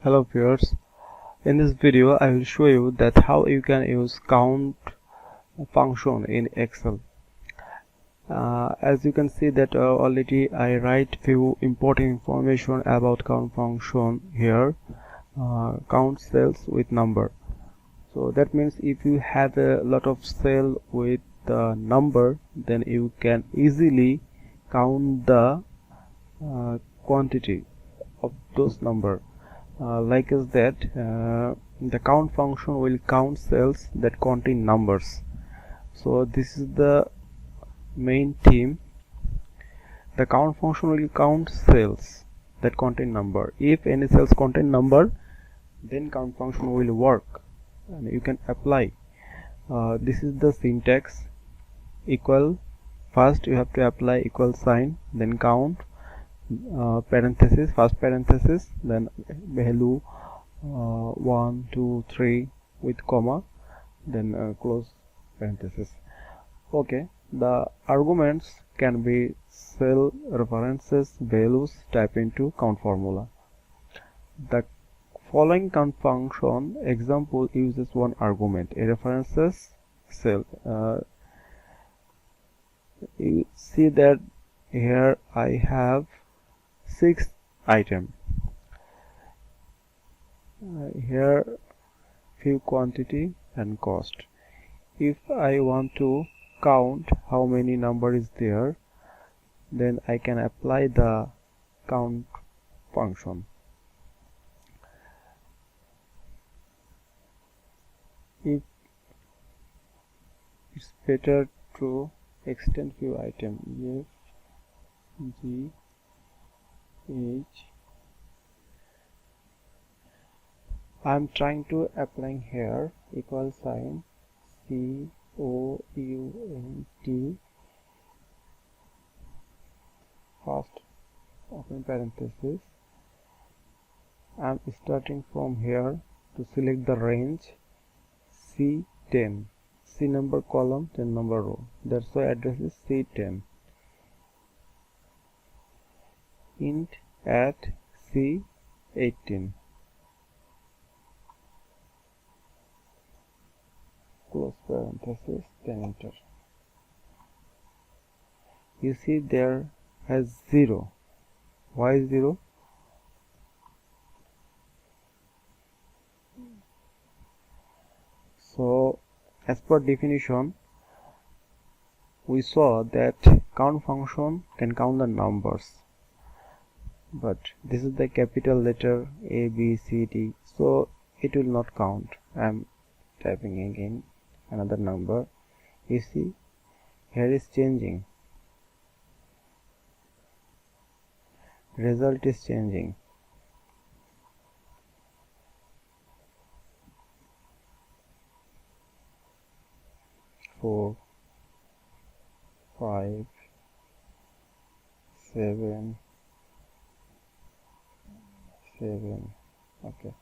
Hello viewers, in this video I will show you that how you can use count function in Excel. As you can see that already I write few important information about count function here. Count cells with number. So that means if you have a lot of cell with the number, then you can easily count the quantity of those number. Like is that the count function will count cells that contain numbers. So this is the main theme. The count function will count cells that contain number. If any cells contain number, then count function will work and you can apply. This is the syntax. Equal, first you have to apply equal sign, then count, parenthesis, first parenthesis, then value 1 2 3 with comma, then close parenthesis. Okay, the arguments can be cell references, values type into count formula. The following count function example uses one argument, a references cell. You see that here I have 6 items. Here few quantity and cost. If I want to count how many number is there, then I can apply the count function. If it's better to extend few items, F G H, I'm trying to apply here equal sign C O U N T, first open parenthesis. I'm starting from here to select the range C10, C number column, 10 number row. That's why address is C10. Int at C18. Close parenthesis, then enter. You see there has 0. Why 0? So as per definition, we saw that count function can count the numbers, but this is the capital letter A, B, C, D, so it will not count. I'm typing again another number. You see here is changing, result is changing. Four, 5, 7, 7. Okay,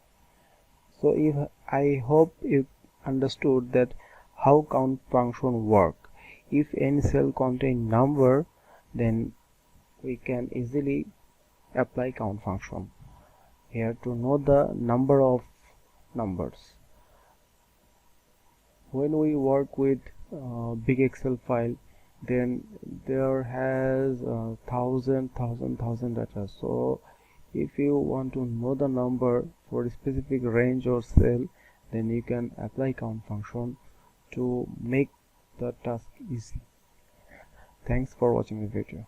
so if I hope you understood that how count function work. If any cell contain number, then we can easily apply count function here to know the number of numbers. When we work with big Excel file, then there has thousand data. So if you want to know the number for a specific range or cell, then you can apply count function to make the task easy. Thanks for watching the video.